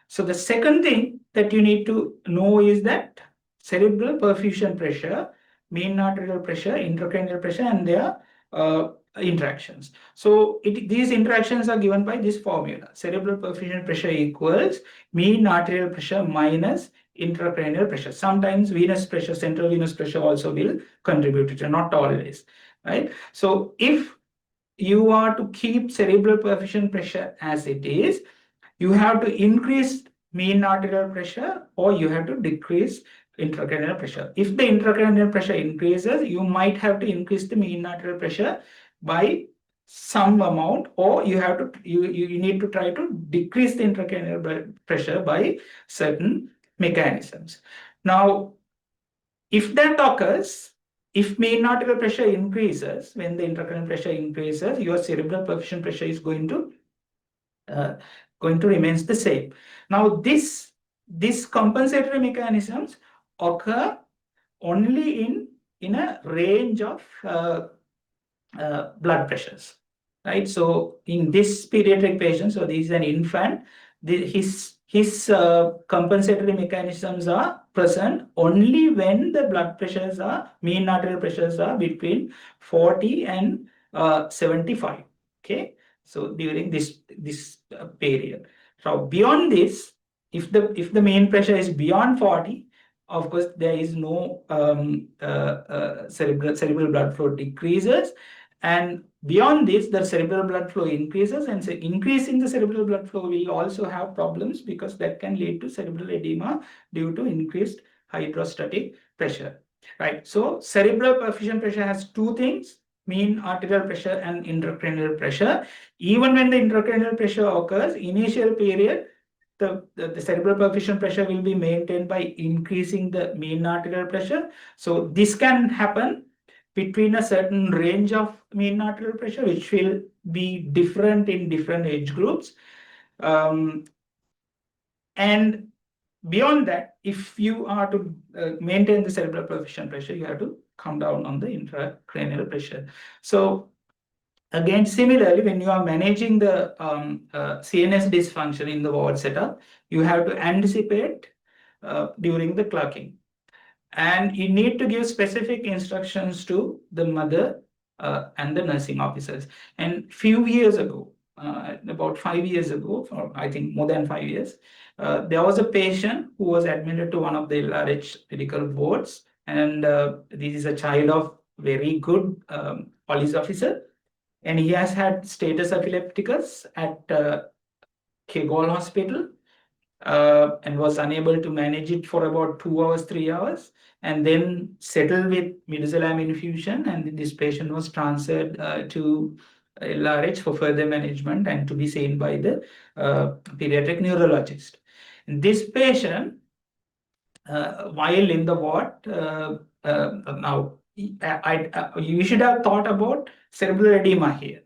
So the second thing that you need to know is that cerebral perfusion pressure, mean arterial pressure, intracranial pressure, and their interactions. So these interactions are given by this formula. Cerebral perfusion pressure equals mean arterial pressure minus intracranial pressure. Sometimes venous pressure, central venous pressure also will contribute to it, not always, right? So if you are to keep cerebral perfusion pressure as it is, you have to increase mean arterial pressure or you have to decrease intracranial pressure. If the intracranial pressure increases, you might have to increase the mean arterial pressure by some amount, or you need to try to decrease the intracranial pressure by certain mechanisms. Now, if that occurs, if mean arterial pressure increases, when the intracranial pressure increases, your cerebral perfusion pressure is uh, going to remains the same. Now, this compensatory mechanisms occur only in a range of blood pressures, right? So in this pediatric patient, so this is an infant, his compensatory mechanisms are present only when the blood pressures are, mean arterial pressures are between 40 and 75. Okay, so during this period. So beyond this, if the mean pressure is beyond 40, of course there is no cerebral blood flow decreases, and beyond this, the cerebral blood flow increases, and so increasing the cerebral blood flow will also have problems because that can lead to cerebral edema due to increased hydrostatic pressure, right? So cerebral perfusion pressure has two things: mean arterial pressure and intracranial pressure. Even when the intracranial pressure occurs, initial period, the cerebral perfusion pressure will be maintained by increasing the mean arterial pressure. So this can happen between a certain range of mean arterial pressure, which will be different in different age groups. And beyond that, if you are to maintain the cerebral perfusion pressure, you have to come down on the intracranial pressure. So again, similarly, when you are managing the CNS dysfunction in the ward setup, you have to anticipate during the clocking. And you need to give specific instructions to the mother and the nursing officers. And few years ago, about 5 years ago, or I think more than 5 years, there was a patient who was admitted to one of the LRH medical boards, and this is a child of very good police officer, and he has had status epilepticus at Kegol Hospital, and was unable to manage it for about 2 hours, 3 hours, and then settled with midazolam infusion. And this patient was transferred to LRH for further management and to be seen by the pediatric neurologist. And this patient, while in the ward, now you should have thought about cerebral edema here.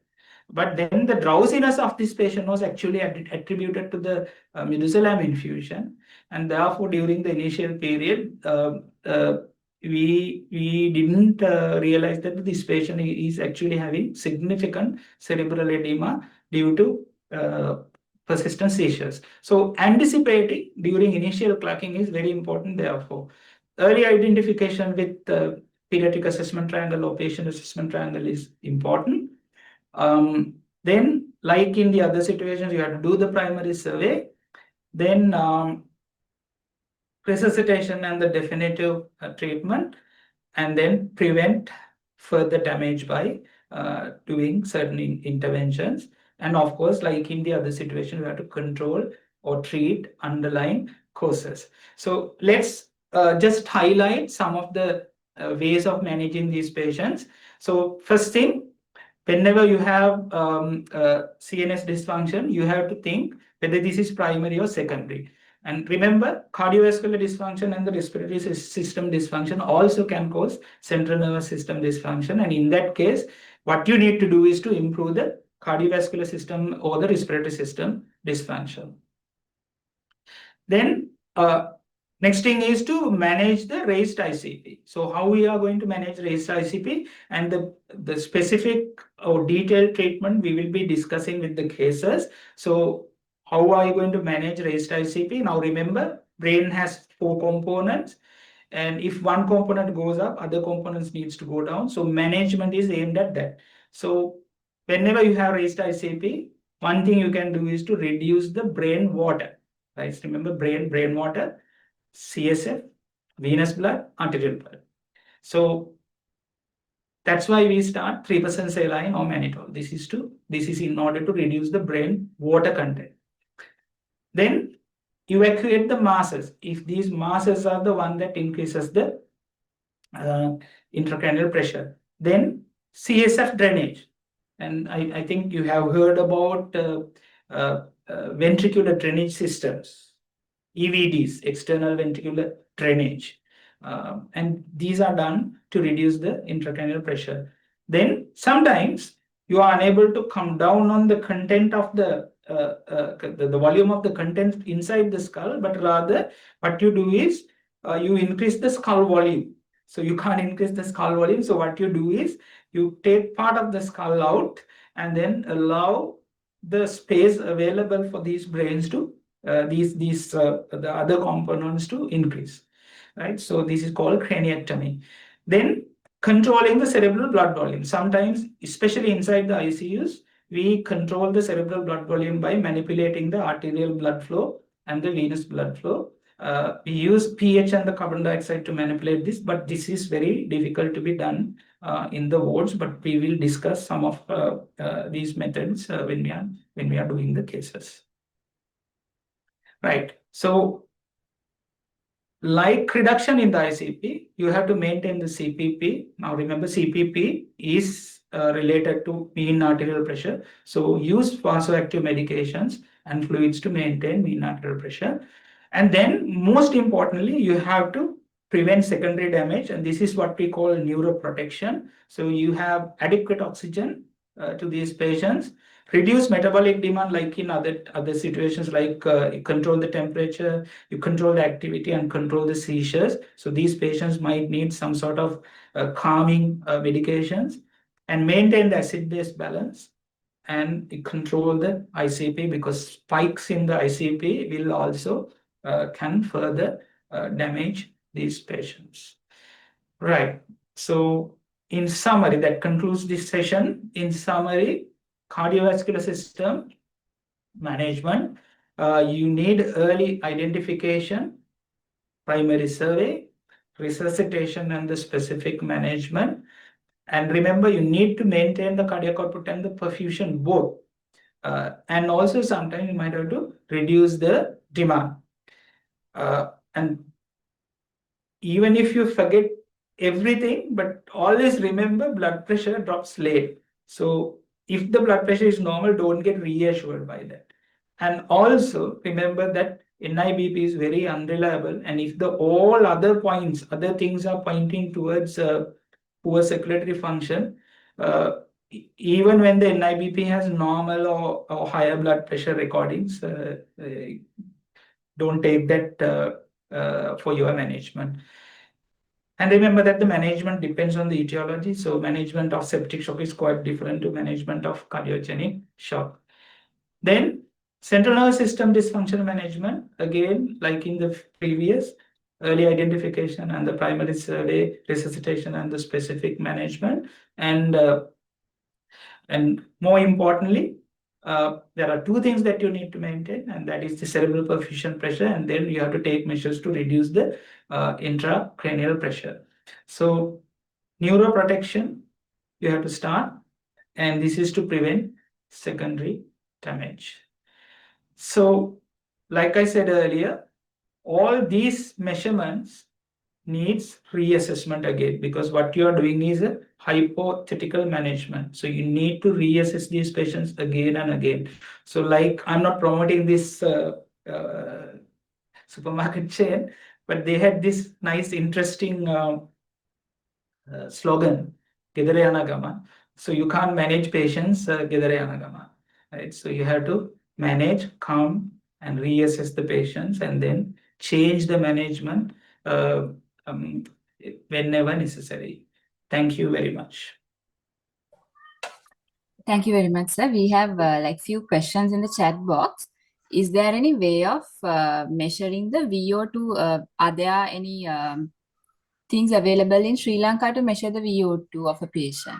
But then the drowsiness of this patient was actually attributed to the midazolam infusion, and therefore during the initial period, we didn't realize that this patient is actually having significant cerebral edema due to persistent seizures. So anticipating during initial clocking is very important. Therefore, early identification with the pediatric assessment triangle or patient assessment triangle is important. Then, like in the other situations, you have to do the primary survey, then resuscitation and the definitive treatment, and then prevent further damage by doing certain interventions. And of course, like in the other situation, we have to control or treat underlying causes. So let's just highlight some of the ways of managing these patients. So first thing, whenever you have CNS dysfunction, you have to think whether this is primary or secondary. And remember, cardiovascular dysfunction and the respiratory system dysfunction also can cause central nervous system dysfunction. And in that case, what you need to do is to improve the cardiovascular system or the respiratory system dysfunction. Then next thing is to manage the raised ICP. So how we are going to manage raised ICP, and the specific or detailed treatment we will be discussing with the cases. So how are you going to manage raised ICP? Now remember, brain has 4 components, and if one component goes up, other components needs to go down. So management is aimed at that. So whenever you have raised ICP, one thing you can do is to reduce the brain water. Right? Remember, brain water, CSF, venous blood, arterial blood. So that's why we start 3% saline or mannitol. This is in order to reduce the brain water content. Then evacuate the masses. If these masses are the one that increases the intracranial pressure, then CSF drainage. And I think you have heard about ventricular drainage systems, EVDs, external ventricular drainage. And these are done to reduce the intracranial pressure. Then sometimes you are unable to come down on the content of the volume of the content inside the skull, but rather what you do is you increase the skull volume. So you can't increase the skull volume. So what you do is you take part of the skull out and then allow the space available for these brains to the other components to increase, right? So this is called craniectomy. Then controlling the cerebral blood volume. Sometimes, especially inside the ICUs, we control the cerebral blood volume by manipulating the arterial blood flow and the venous blood flow. We use pH and the carbon dioxide to manipulate this, but this is very difficult to be done in the wards. But we will discuss some of these methods when we are doing the cases. Right. So, like reduction in the ICP, you have to maintain the CPP. Now, remember, CPP is related to mean arterial pressure. So, use vasoactive medications and fluids to maintain mean arterial pressure. And then, most importantly, you have to prevent secondary damage. And this is what we call neuroprotection. So, you have adequate oxygen to these patients. Reduce metabolic demand, like in other situations, like you control the temperature, you control the activity, and control the seizures. So these patients might need some sort of calming medications, and maintain the acid-base balance, and control the ICP, because spikes in the ICP will also can further damage these patients. Right. So in summary, that concludes this session. In summary, cardiovascular system management, you need early identification, primary survey, resuscitation, and the specific management. And remember, you need to maintain the cardiac output and the perfusion both. And also sometimes you might have to reduce the demand. And even if you forget everything, but always remember, blood pressure drops late. So if the blood pressure is normal, don't get reassured by that. And also remember that NIBP is very unreliable. And if the all other points, other things are pointing towards poor circulatory function, even when the NIBP has normal or higher blood pressure recordings, don't take that for your management. And remember that the management depends on the etiology. So management of septic shock is quite different to management of cardiogenic shock. Then central nervous system dysfunction management, again, like in the previous, early identification and the primary survey, resuscitation, and the specific management. And more importantly, there are two things that you need to maintain, and that is the cerebral perfusion pressure, and then you have to take measures to reduce the intracranial pressure. So neuroprotection, you have to start, and this is to prevent secondary damage. So, like I said earlier, all these measurements needs reassessment again, because what you are doing is a hypothetical management. So you need to reassess these patients again and again. So like, I'm not promoting this supermarket chain, but they had this nice, interesting slogan, "Gedare Yana Gama." So you can't manage patients, right? So you have to manage, calm, and reassess the patients, and then change the management uh, um, whenever necessary. Thank you very much. Thank you very much, sir. We have like few questions in the chat box. Is there any way of measuring the VO2? Are there any things available in Sri Lanka to measure the VO2 of a patient?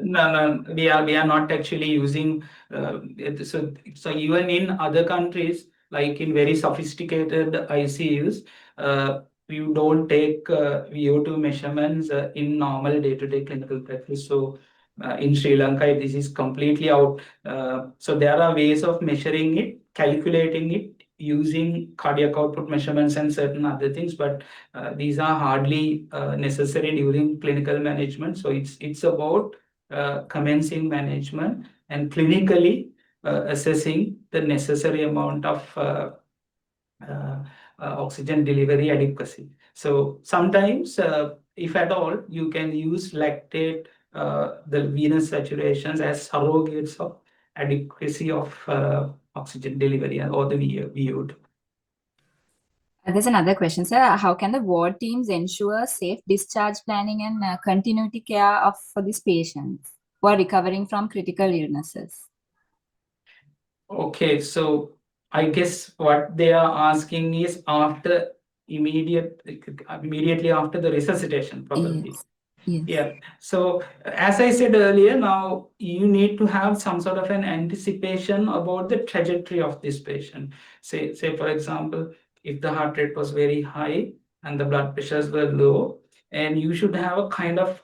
No, we are not actually using. So even in other countries, like in very sophisticated ICUs, you don't take VO2 measurements in normal day-to-day clinical practice. So in Sri Lanka, this is completely out. So there are ways of measuring it, calculating it using cardiac output measurements and certain other things, but these are hardly necessary during clinical management. So it's about commencing management and clinically assessing the necessary amount of uh, oxygen delivery adequacy. So sometimes, if at all, you can use lactate, the venous saturations as surrogates of adequacy of oxygen delivery or the VO2. There's another question, sir. How can the ward teams ensure safe discharge planning and continuity care of for these patients who are recovering from critical illnesses? Okay, so I guess what they are asking is after immediately after the resuscitation, probably. Yes. Yes. Yeah. So as I said earlier, now you need to have some sort of an anticipation about the trajectory of this patient. Say for example, if the heart rate was very high and the blood pressures were low, and you should have a kind of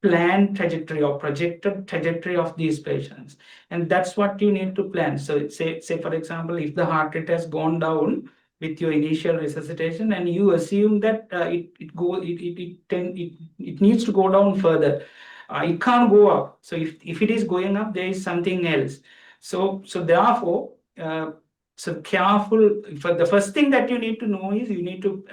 planned trajectory or projected trajectory of these patients, and that's what you need to plan. So say for example, if the heart rate has gone down with your initial resuscitation, and you assume that it needs to go down further, it can't go up. So if it is going up, there is something else. So therefore, so careful. For the first thing that you need to know is you need to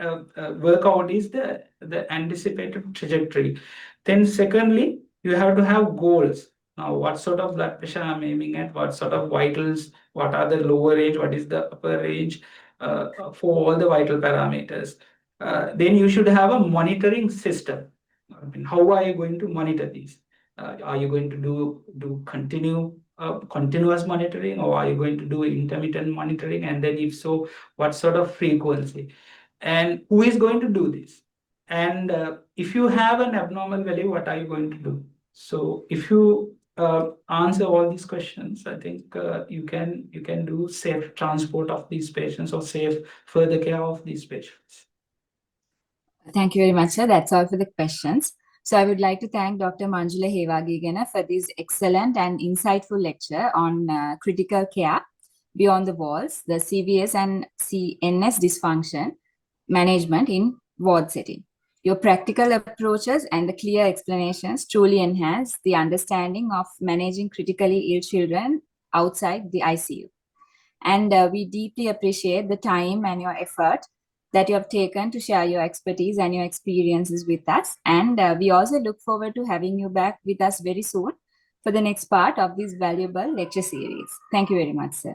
work out is the anticipated trajectory. Then secondly, you have to have goals. Now, what sort of blood pressure I'm aiming at? What sort of vitals? What are the lower range? What is the upper range? For all the vital parameters. Then you should have a monitoring system. I mean, how are you going to monitor these? Are you going to do continuous monitoring, or are you going to do intermittent monitoring? And then if so, what sort of frequency? And who is going to do this? And if you have an abnormal value, what are you going to do? So if you answer all these questions, I think you can do safe transport of these patients or safe further care of these patients. Thank you very much, sir. That's all for the questions. So I would like to thank Dr. Manjula Hevagigana for this excellent and insightful lecture on critical care beyond the walls, the CVS and CNS dysfunction management in ward setting. Your practical approaches and the clear explanations truly enhance the understanding of managing critically ill children outside the ICU. And we deeply appreciate the time and your effort that you have taken to share your expertise and your experiences with us. And we also look forward to having you back with us very soon for the next part of this valuable lecture series. Thank you very much, sir.